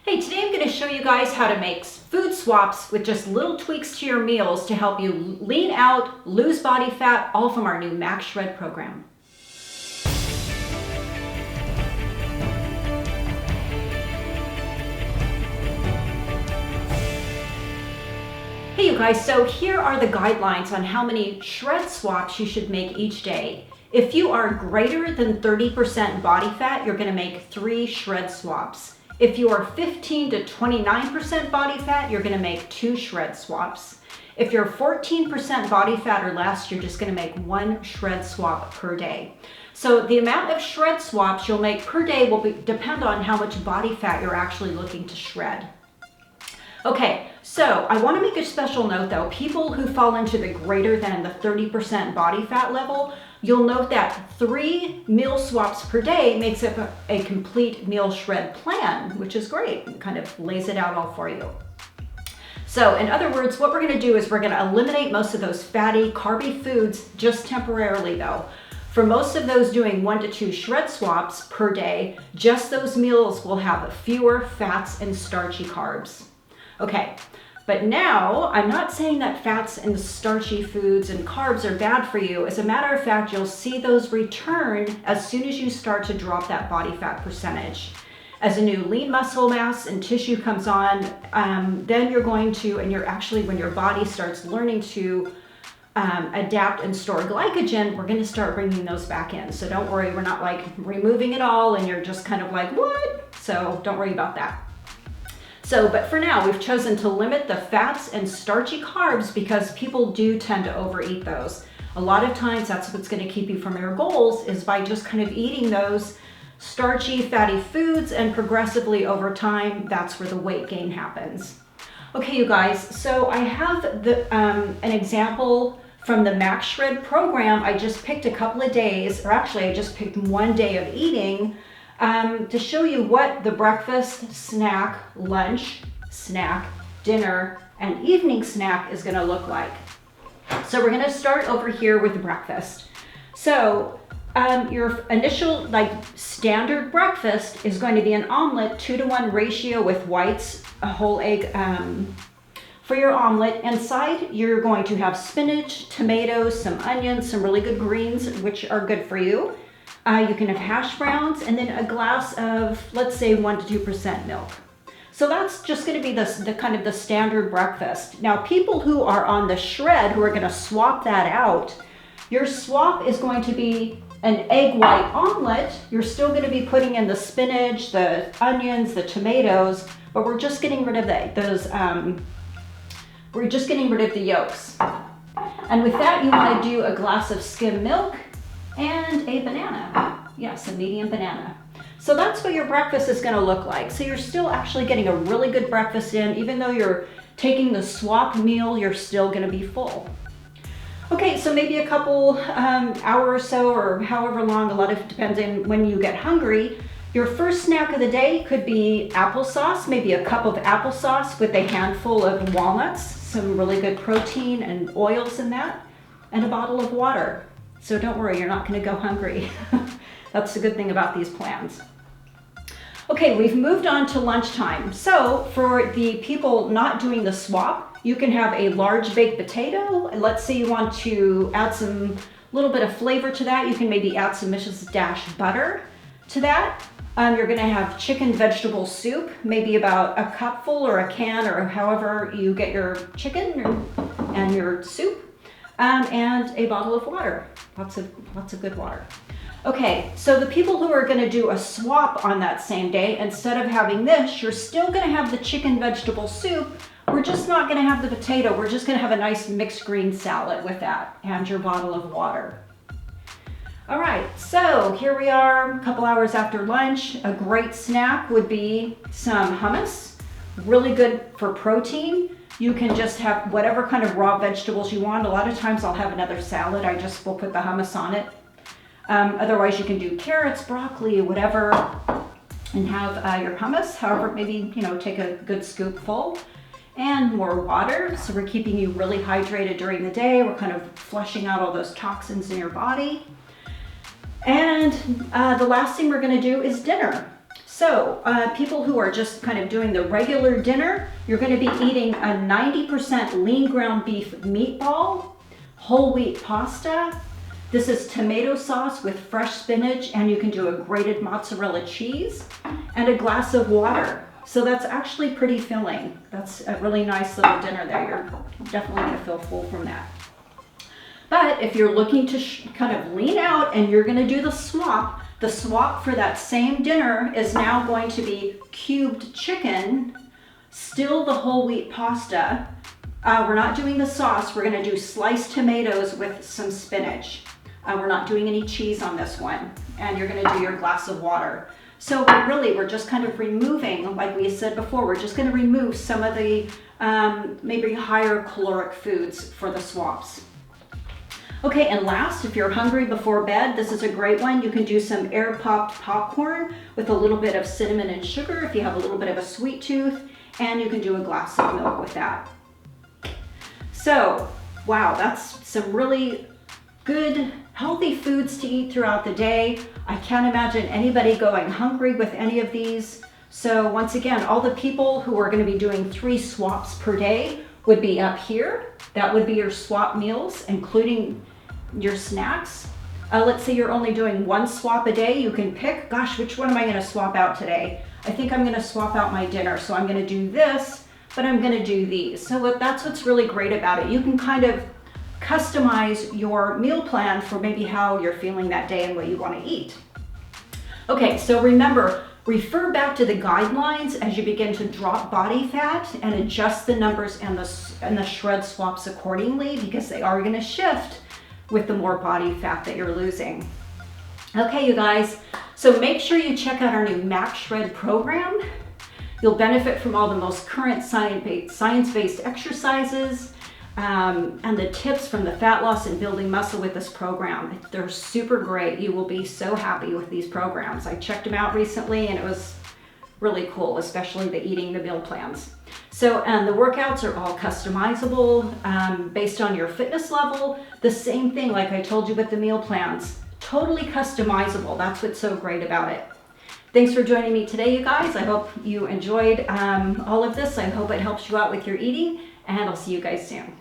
Hey, today I'm going to show you guys how to make food swaps with just little tweaks to your meals to help you lean out, lose body fat, all from our new Max Shred program. Hey you guys, so here are the guidelines on how many shred swaps you should make each day. If you are greater than 30% body fat, you're going to make 3 shred swaps. If you are 15 to 29% body fat, you're going to make 2 shred swaps. If you're 14% body fat or less, you're just going to make 1 shred swap per day. So the amount of shred swaps you'll make per day will depend on how much body fat you're actually looking to shred. Okay, so I want to make a special note though. People who fall into the greater than the 30% body fat level, you'll note that 3 meal swaps per day makes up a complete meal shred plan, which is great. It kind of lays it out all for you. So in other words, what we're going to do is we're going to eliminate most of those fatty, carby foods just temporarily though. For most of those doing 1 to 2 shred swaps per day, just those meals will have fewer fats and starchy carbs. Okay, but now I'm not saying that fats and starchy foods and carbs are bad for you. As a matter of fact, you'll see those return as soon as you start to drop that body fat percentage. As a new lean muscle mass and tissue comes on, then you're going to, and you're actually, when your body starts learning to adapt and store glycogen, we're going to start bringing those back in. So don't worry, we're not like removing it all and you're just kind of like, what? So don't worry about that. So, but for now, we've chosen to limit the fats and starchy carbs because people do tend to overeat those. A lot of times that's what's going to keep you from your goals is by just kind of eating those starchy, fatty foods, and progressively over time, that's where the weight gain happens. Okay, you guys, so I have an example from the Max Shred program. I just picked a couple of days, or actually I just picked 1 day of eating to show you what the breakfast, snack, lunch, snack, dinner, and evening snack is going to look like. So we're going to start over here with breakfast. So your initial standard breakfast is going to be an omelet, 2-to-1 ratio with whites, a whole egg for your omelet. Inside you're going to have spinach, tomatoes, some onions, some really good greens, which are good for you. You can have hash browns and then a glass of, let's say, 1 to 2% milk. So that's just going to be the kind of the standard breakfast. Now, people who are on the shred, who are going to swap that out, your swap is going to be an egg white omelet. You're still going to be putting in the spinach, the onions, the tomatoes, but we're just getting rid of we're just getting rid of the yolks. And with that, you want to do a glass of skim milk and a banana. Yes, a medium banana. So that's what your breakfast is going to look like. So you're still actually getting a really good breakfast in. Even though you're taking the swap meal, you're still going to be full. Okay, so maybe a couple hour or so, or however long, a lot of it depends on when you get hungry. Your first snack of the day could be applesauce, maybe a cup of applesauce with a handful of walnuts, some really good protein and oils in that, and a bottle of water. So don't worry, you're not going to go hungry. That's the good thing about these plans. Okay, we've moved on to lunchtime. So for the people not doing the swap, you can have a large baked potato. Let's say you want to add some little bit of flavor to that. You can maybe add some Mrs. Dash butter to that. You're going to have chicken vegetable soup, maybe about a cupful or a can or however you get your chicken and your soup. And a bottle of water, lots of good water. Okay, so the people who are going to do a swap on that same day, instead of having this, you're still going to have the chicken vegetable soup. We're just not going to have the potato. We're just going to have a nice mixed green salad with that and your bottle of water. All right, so here we are, a couple hours after lunch. A great snack would be some hummus, really good for protein. You can just have whatever kind of raw vegetables you want. A lot of times I'll have another salad. I just will put the hummus on it. Otherwise you can do carrots, broccoli, whatever, and have your hummus. However, maybe, take a good scoop full and more water. So we're keeping you really hydrated during the day. We're kind of flushing out all those toxins in your body. And the last thing we're going to do is dinner. So people who are just kind of doing the regular dinner, you're going to be eating a 90% lean ground beef meatball, whole wheat pasta. This is tomato sauce with fresh spinach, and you can do a grated mozzarella cheese, and a glass of water. So that's actually pretty filling. That's a really nice little dinner there. You're definitely going to feel full from that. But if you're looking to kind of lean out and you're going to do the swap for that same dinner is now going to be cubed chicken, still the whole wheat pasta. We're not doing the sauce. We're going to do sliced tomatoes with some spinach. We're not doing any cheese on this one. And you're going to do your glass of water. So we're just kind of removing, like we said before, we're just going to remove some of the maybe higher caloric foods for the swaps. Okay, and last, if you're hungry before bed, this is a great one. You can do some air popped popcorn with a little bit of cinnamon and sugar if you have a little bit of a sweet tooth, and you can do a glass of milk with that. So, wow, that's some really good, healthy foods to eat throughout the day. I can't imagine anybody going hungry with any of these. So once again, all the people who are going to be doing 3 swaps per day would be up here. That would be your swap meals, including your snacks. Let's say you're only doing 1 swap a day. You can pick, gosh, which one am I going to swap out today? I think I'm going to swap out my dinner. So I'm going to do this, but I'm going to do these. So that's what's really great about it. You can kind of customize your meal plan for maybe how you're feeling that day and what you want to eat. Okay, so remember, refer back to the guidelines as you begin to drop body fat and adjust the numbers and the shred swaps accordingly, because they are going to shift with the more body fat that you're losing. Okay, you guys, so make sure you check out our new Max Shred program. You'll benefit from all the most current science-based exercises and the tips from the fat loss and building muscle with this program. They're super great. You will be so happy with these programs. I checked them out recently and it was really cool, especially the eating the meal plans. So, and the workouts are all customizable based on your fitness level. The same thing like I told you with the meal plans, totally customizable. That's what's so great about it. Thanks for joining me today, you guys. I hope you enjoyed all of this. I hope it helps you out with your eating, and I'll see you guys soon.